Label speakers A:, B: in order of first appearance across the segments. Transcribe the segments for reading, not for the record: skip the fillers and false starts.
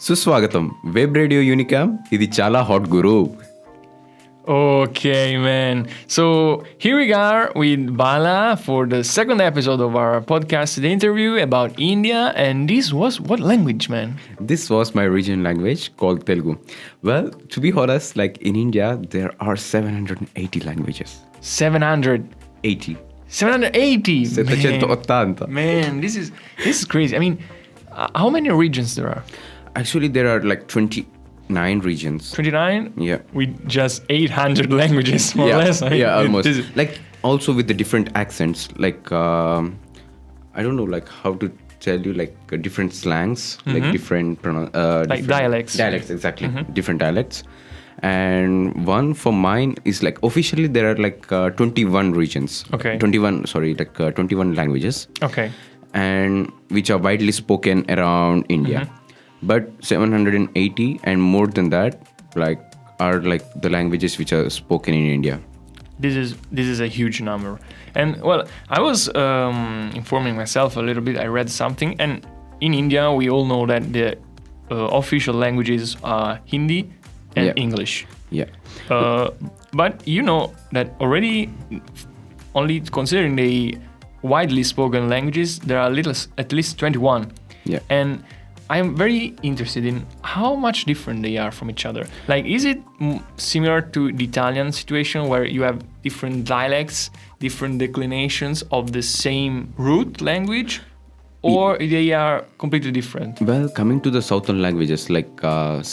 A: సుస్వాగతం web radio యూనికామ్. ఇది చాలా hot Guru.
B: Okay, man. So here we are with Bala for the second episode of our podcast, the interview about India. And this was what language, man?
A: This was my regional language called Telugu. Well, to be honest, like in India, there are 780 languages.
B: 780.
A: 780.
B: Man, this is crazy. I mean, how many regions there are?
A: Actually, there are like 29 regions.
B: 29?
A: Yeah.
B: With just 800 languages, more or less. I mean,
A: almost. Like also with the different accents. Like, I don't know like how to tell you like different slangs, like different different
B: dialects.
A: Dialects, exactly. Different dialects. And one for mine is like officially there are like 21 regions.
B: Okay.
A: 21 languages.
B: Okay.
A: And which are widely spoken around India. But 780 and more than that like are like the languages which are spoken in India.
B: This is a huge number. And well, I was informing myself a little bit. I read something, and in India we all know that the official languages are Hindi and English.
A: Yeah.
B: But you know that already, only considering the widely spoken languages, there are at least 21.
A: Yeah.
B: And I'm very interested in how much different they are from each other. Like, is it similar to the Italian situation where you have different dialects, different declinations of the same root language, or they are completely different?
A: Well, coming to the southern languages, like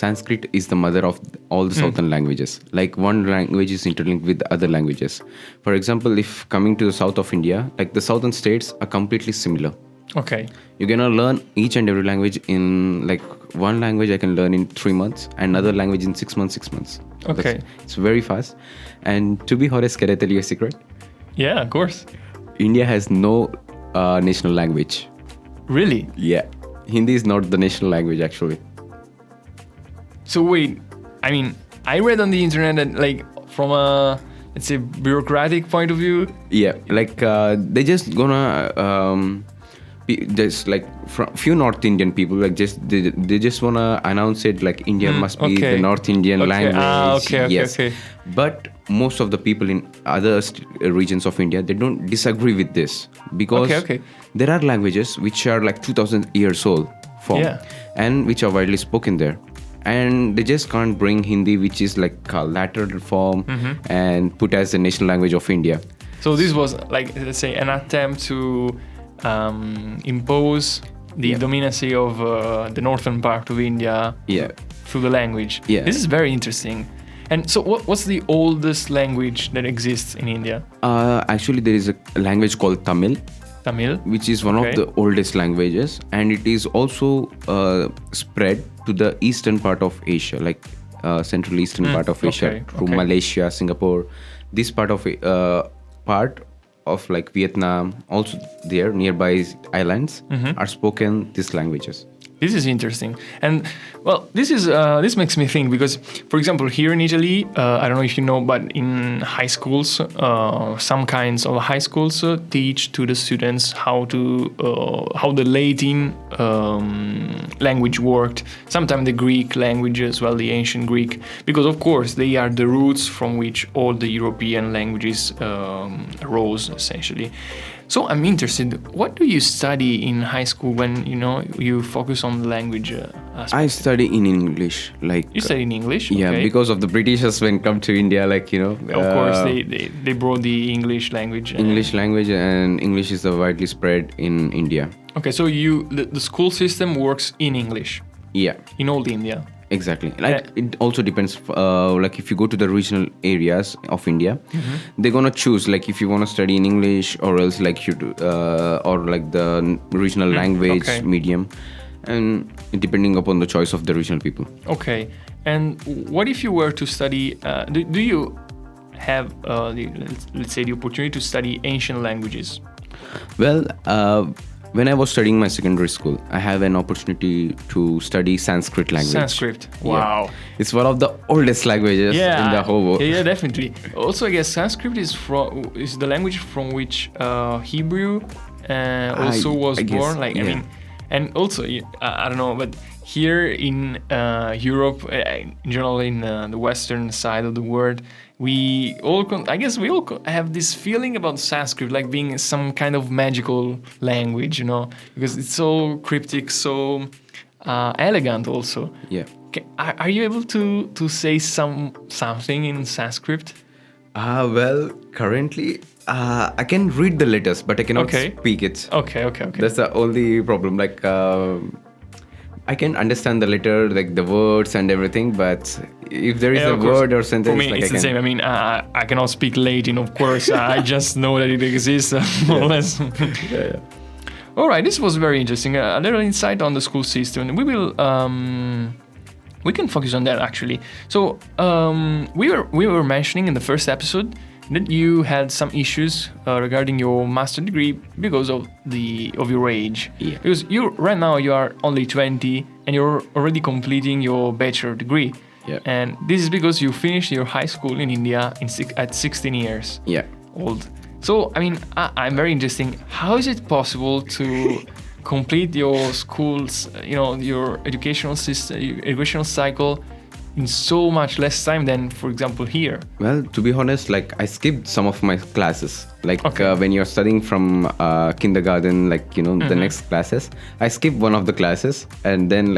A: Sanskrit is the mother of all the southern languages. Like one language is interlinked with the other languages. For example, if coming to the south of India, like the southern states are completely similar.
B: Okay.
A: You're gonna learn each and every language in like one language I can learn in 3 months, and another language in 6 months.
B: Okay.
A: It's very fast. And to be honest, can I tell you a secret?
B: Yeah, of course.
A: India has no national language.
B: Really?
A: Yeah. Hindi is not the national language actually.
B: So wait, I mean, I read on the internet that like from a, let's say, bureaucratic point of view.
A: Yeah, like they just gonna there's like few North Indian people like they just wanna announce it like India must be the North Indian language.
B: Okay.
A: But most of the people in other regions of India, they don't disagree with this because there are languages which are like 2000 years old and which are widely spoken there. And they just can't bring Hindi, which is like a lateral form, and put as the national language of India.
B: So this was like, let's say, an attempt to impose the dominancy of the northern part of India through the language.
A: Yeah.
B: This is very interesting. And so what's the oldest language that exists in India?
A: Actually, there is a language called Tamil, which is one of the oldest languages, and it is also spread to the eastern part of Asia, like central eastern part of Asia, through Malaysia, Singapore. This part of like Vietnam, also there nearby islands are spoken these languages.
B: This is interesting. And well, this makes me think because, for example, here in Italy, I don't know if you know, but in high schools, some kinds of high schools teach to the students how the Latin language worked. Sometimes the Greek language as well, the ancient Greek, because of course they are the roots from which all the European languages arose, essentially. So I'm interested, what do you study in high school when you focus on the language aspect?
A: I study in English. Like
B: you study in English?
A: Yeah, because of the Britishers when come to India, like
B: of course they brought the English language.
A: And English is widely spread in India.
B: Okay, so the school system works in English.
A: Yeah.
B: In all India.
A: Exactly. Like it also depends. Like if you go to the regional areas of India, they're gonna choose like if you want to study in English or else like you do, or like the regional language medium, and depending upon the choice of the regional people.
B: Okay. And what if you were to study? Do you have let's say the opportunity to study ancient languages?
A: Well, when I was studying my secondary school, I have an opportunity to study Sanskrit language.
B: Sanskrit. Wow.
A: Yeah. It's one of the oldest languages in the whole world.
B: Yeah, definitely. Also, I guess Sanskrit is the language from which Hebrew also was born. Like, I mean, and also, I don't know, but here in Europe, in general, in the Western side of the world, we all have this feeling about Sanskrit, like being some kind of magical language, you know, because it's so cryptic, so elegant also.
A: Yeah.
B: Are you able to say something in Sanskrit?
A: Well, currently, I can read the letters, but I cannot speak it.
B: Okay.
A: That's the only problem. Like, I can understand the letter, like the words and everything, but if there is a word or sentence,
B: for me,
A: like
B: it's the same. I mean, I cannot speak Latin, of course. I just know that it exists, more or less.
A: Yeah.
B: All right, this was very interesting. A little insight on the school system. We can focus on that actually. So we were mentioning in the first episode that you had some issues regarding your master degree because of your age.
A: Yeah.
B: Because right now you are only 20 and you're already completing your bachelor degree.
A: Yeah.
B: And this is because you finished your high school in India at 16 years old. So I mean, I'm very interesting. How is it possible to complete your school's, your educational system, educational cycle in so much less time than, for example, here?
A: Well, to be honest, like I skipped some of my classes. Like when you're studying from kindergarten, like, the next classes, I skipped one of the classes and then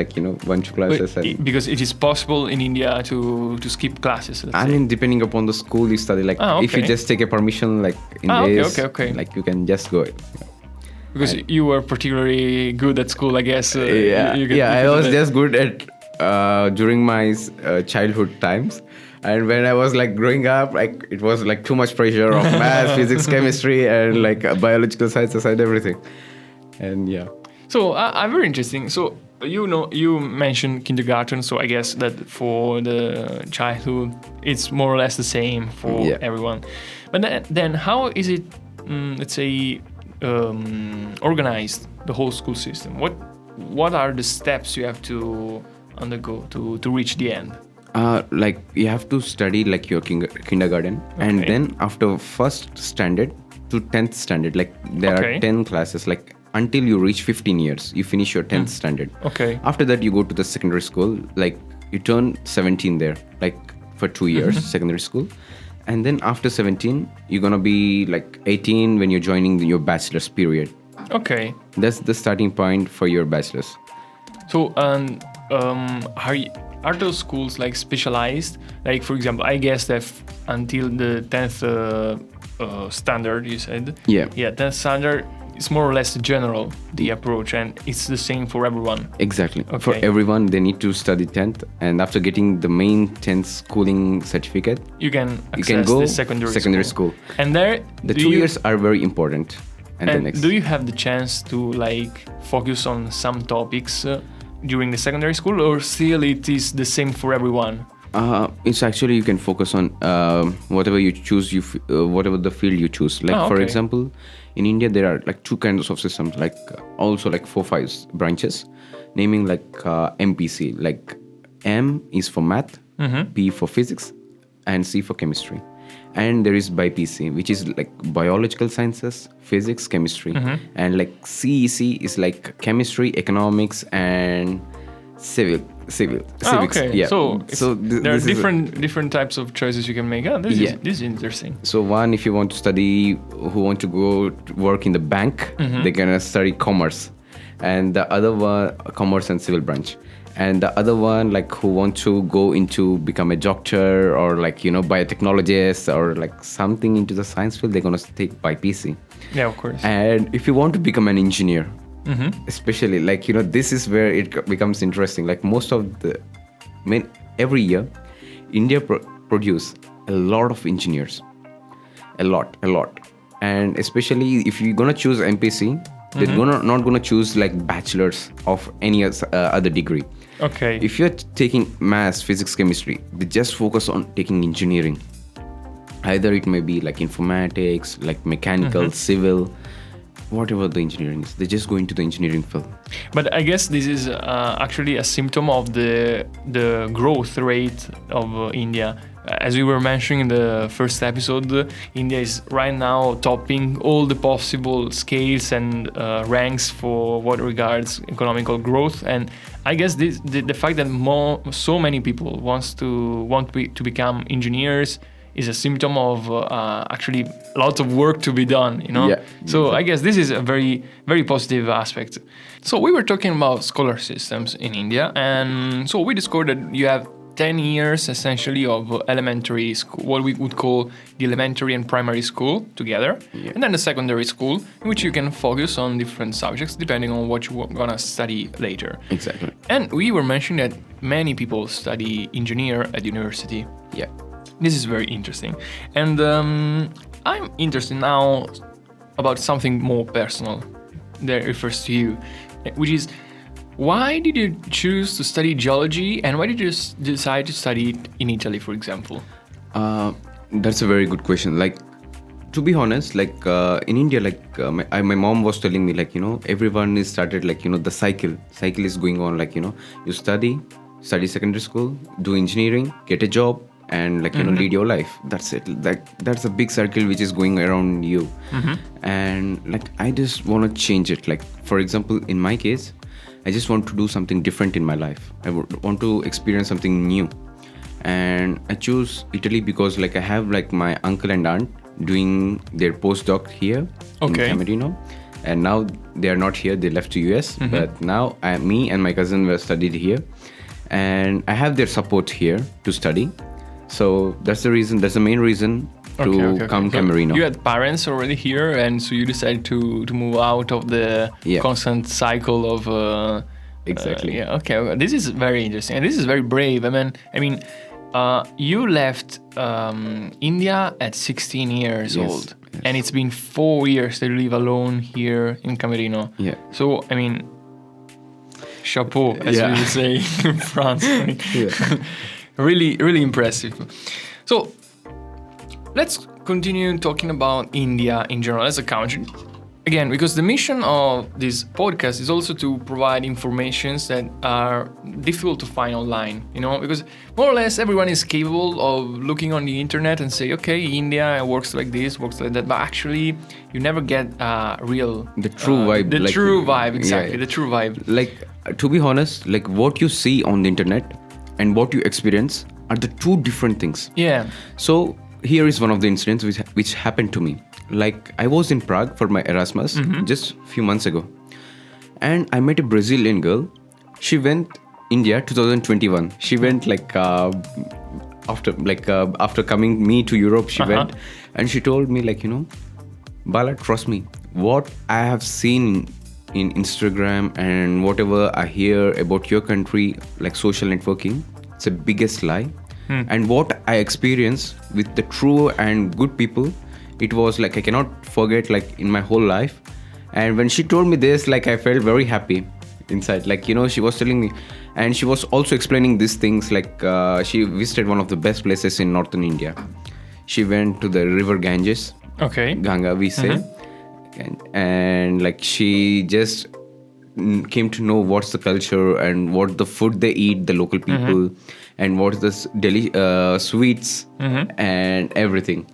A: bunch of classes. Because
B: it is possible in India to skip classes.
A: I mean, depending upon the school you study, like if you just take a permission, like in days, like you can just go.
B: Because you were particularly good at school, I guess.
A: I was just good at during my childhood times, and when I was like growing up, like it was like too much pressure of math, physics, chemistry, and like biological sciences and everything. And
B: so I'm very interesting. So you mentioned kindergarten, so I guess that for the childhood it's more or less the same for everyone. But then how is it, let's say, organized, the whole school system? What are the steps you have to undergo to reach the end?
A: Like you have to study like your kindergarten, and then after first standard to 10th standard, like there are 10 classes, like until you reach 15 years you finish your 10th standard. After that you go to the secondary school, like you turn 17 there, like for 2 years secondary school. And then after 17 you're gonna be like 18 when you're joining your bachelor's period. That's the starting point for your bachelor's.
B: So are those schools like specialized? Like, for example, I guess that until the 10th standard, you said. Yeah, 10th standard is more or less general, the approach, and it's the same for everyone.
A: Exactly. For everyone, they need to study 10th, and after getting the main 10th schooling certificate,
B: you can go the secondary school. And there,
A: the 2 years are very important.
B: And do you have the chance to like focus on some topics during the secondary school, or still it is the same for everyone?
A: It's actually you can focus on whatever you choose, whatever the field you choose. Like for example, in India there are like two kinds of systems, like also like 4-5 branches, naming like MPC. Like M is for math, P for physics, and C for chemistry. And there is BIPC, which is like biological sciences, physics, chemistry. And like CEC is like chemistry, economics, and civics. Yeah.
B: So there are different types of choices you can make. This is interesting.
A: So one, if you want to study, who want to go to work in the bank, they're gonna study commerce, and the other one, commerce and civil branch. And the other one, like who want to go into become a doctor or like biotechnologist or like something into the science field, they're gonna take BIPC.
B: Yeah, of course.
A: And if you want to become an engineer, especially like this is where it becomes interesting. Like most of every year, India produce a lot of engineers, a lot, and especially if you're gonna choose MPC, they're not gonna choose like bachelors of any other degree. If you're taking maths, physics, chemistry, they just focus on taking engineering. Either it may be like informatics, like mechanical, civil, whatever the engineering is, they just go into the engineering field.
B: But I guess this is actually a symptom of the growth rate of India. as we were mentioning in the first episode, India is right now topping all the possible scales and ranks for what regards economical growth. And I guess the fact that so many people want to become engineers is a symptom of actually lots of work to be done, you know?
A: Yeah,
B: so I guess this is a very, very positive aspect. So we were talking about scholar systems in India, and so we discovered that you have 10 years essentially of elementary school, what we would call the elementary and primary school together, and then the secondary school, in which you can focus on different subjects depending on what you're gonna study later.
A: Exactly.
B: And we were mentioning that many people study engineer at university.
A: Yeah.
B: This is very interesting. And I'm interested now about something more personal that refers to you, which is, why did you choose to study geology, and why did you decide to study it in Italy, for example?
A: That's a very good question. Like, to be honest, like in India, like my mom was telling me, like, you know, everyone is started, like, you know, the cycle is going on, like, you know, you study secondary school, do engineering, get a job, and, like, you know, lead your life. That's it. That's a big circle which is going around you. And, like, I just want to change it. Like, for example, in my case, I just want to do something different in my life. I want to experience something new. And I choose Italy because, like, I have, like, my uncle and aunt doing their postdoc here in Camerino. And now they are not here. They left to US. But now me and my cousin were studied here. And I have their support here to study. So that's the reason. That's the main reason to come Camerino.
B: You had parents already here, and so you decided to move out of the constant cycle of.
A: Exactly.
B: Okay. This is very interesting, and this is very brave. I mean, you left India at 16 years old, and it's been 4 years that you live alone here in Camerino.
A: Yeah.
B: So I mean, chapeau, as we would say in France. Really, really impressive. So, let's continue talking about India in general as a country. Again, because the mission of this podcast is also to provide informations that are difficult to find online, you know, because more or less everyone is capable of looking on the internet and say, okay, India works like this, works like that, but actually you never get
A: the true vibe.
B: The true vibe.
A: Like, to be honest, like, what you see on the internet and what you experience are the two different things.
B: Yeah.
A: So here is one of the incidents which happened to me. Like, I was in Prague for my Erasmus just a few months ago, and I met a Brazilian girl. She went India 2021. She went like after coming me to Europe. She went, and she told me, like, you know, Bala, trust me, what I have seen in Instagram and whatever I hear about your country, like social networking, it's the biggest lie. And what I experienced with the true and good people, it was like I cannot forget, like, in my whole life. And when she told me this, like, I felt very happy inside. Like, you know, she was telling me, and she was also explaining these things, like she visited one of the best places in northern India. She went to the river Ganges. Ganga, we say. And like, she just came to know what's the culture and what the food they eat, the local people, and what's the sweets and everything.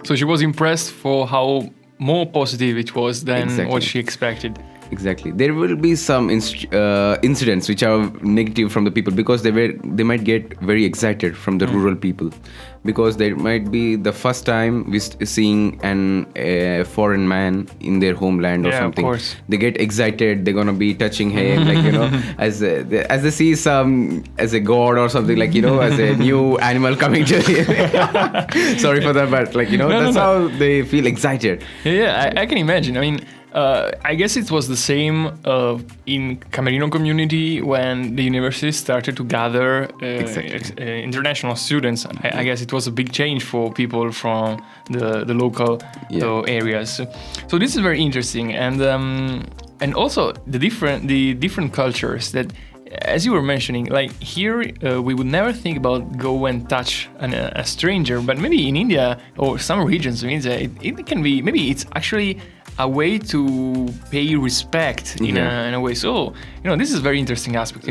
B: So she was impressed for how more positive it was than what she expected.
A: Exactly. There will be some incidents which are negative from the people, because they might get very excited from the rural people, because they might be the first time seeing a foreign man in their homeland or something.
B: Of course.
A: They get excited. They're gonna be touching him, like, you know, as they see some as a god or something, like, you know, as a new animal coming to them. Sorry for that, but, like, you know, that's how they feel excited.
B: Yeah, I can imagine. I mean, I guess it was the same in Camerino community when the university started to gather international students. I guess it was a big change for people from the local areas. So this is very interesting, and also the different cultures that, as you were mentioning, like here we would never think about go and touch a stranger, but maybe in India or some regions in India it can be, maybe it's actually a way to pay respect in a way. So this is a very interesting aspect.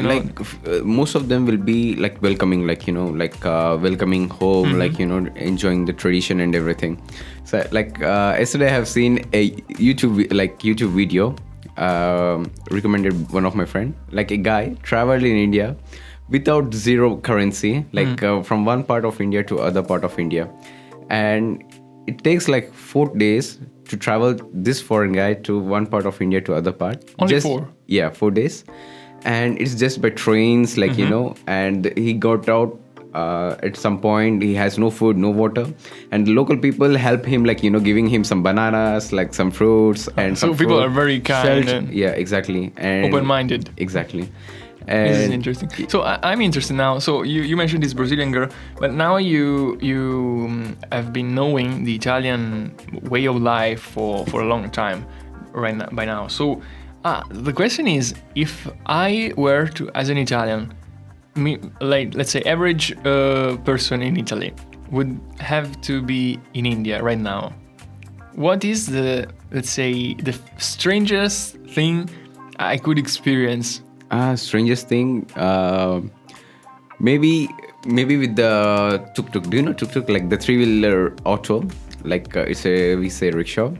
A: Most of them will be like welcoming, welcoming home, enjoying the tradition and everything. So yesterday I have seen a YouTube video recommended one of my friend. Like a guy traveled in India without zero currency, from one part of India to other part of India, and it takes like 4 days to travel this foreign guy to one part of India to other part.
B: Only 4?
A: Yeah, 4 days. And it's just by trains, and he got out at some point. He has no food, no water. And the local people help him, giving him some bananas, some fruits. And
B: so people are very kind. And
A: yeah, exactly. And
B: open-minded.
A: Exactly.
B: This is interesting. So I'm interested now. So you mentioned this Brazilian girl, but now you have been knowing the Italian way of life for a long time by now. So the question is, if I were to, as an Italian, let's say average person in Italy, would have to be in India right now, what is the strangest thing I could experience?
A: Strangest thing, maybe with the tuk-tuk. Do you know tuk-tuk? Like the 3-wheeler auto, we say rickshaw.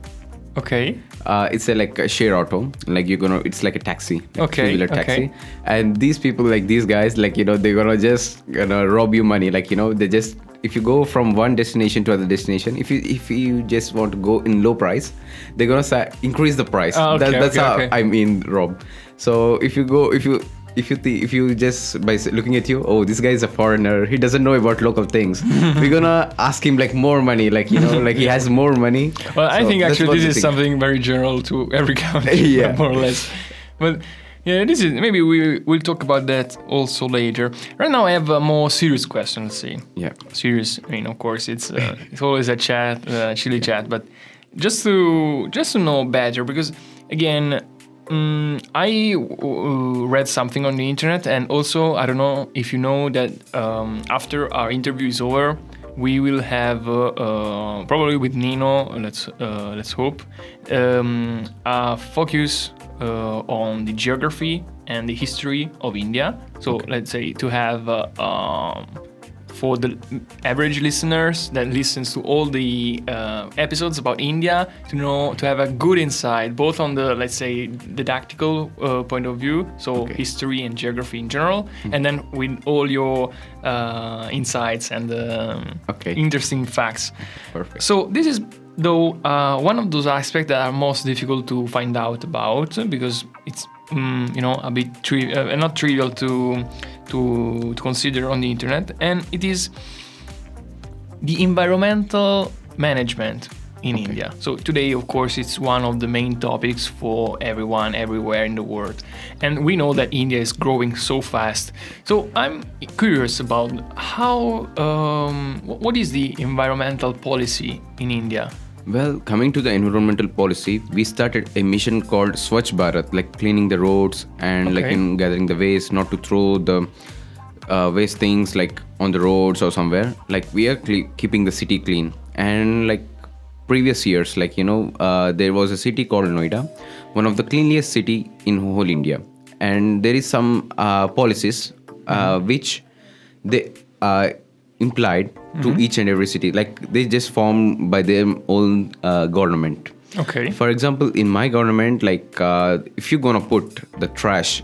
B: Okay.
A: It's a share auto. It's like a taxi.
B: Okay.
A: 3-wheeler taxi. And these people, these guys, they're gonna just rob you money. They just, if you go from one destination to other destination, if you just want to go in low price, they're gonna increase the price. That's how I mean rob. So if you just by looking at you, oh, this guy is a foreigner, he doesn't know about local things, we're gonna ask him more money, he has more money.
B: Well, I think actually this is something very general to every country, more or less. But yeah, this is, maybe we'll talk about that also later. Right now I have a more serious question. Let's see.
A: Yeah.
B: Serious. Of course, it's always a chat, chilly chat, but just to know better, because again, I read something on the internet, and also I don't know if you know that after our interview is over, we will have probably with Nino, let's hope, a focus on the geography and the history of India. So let's say to have for the average listeners that listens to all the episodes about India, to have a good insight both on the, let's say, didactical point of view, so history and geography in general, and then with all your insights and interesting facts.
A: Perfect.
B: So this is though one of those aspects that are most difficult to find out about, because it's a bit not trivial to consider on the internet, and it is the environmental management in India. So today, of course, it's one of the main topics for everyone everywhere in the world, and we know that India is growing so fast. So I'm curious about how what is the environmental policy in India?
A: Well, coming to the environmental policy, we started a mission called Swachh Bharat, cleaning the roads and gathering the waste, not to throw the waste things on the roads or somewhere. We are keeping the city clean. And previous years, there was a city called Noida, one of the cleanliest city in whole India. And there is some policies which they implied to each and every city, they just formed by their own government.
B: Okay.
A: For example, in my government, if you're gonna put the trash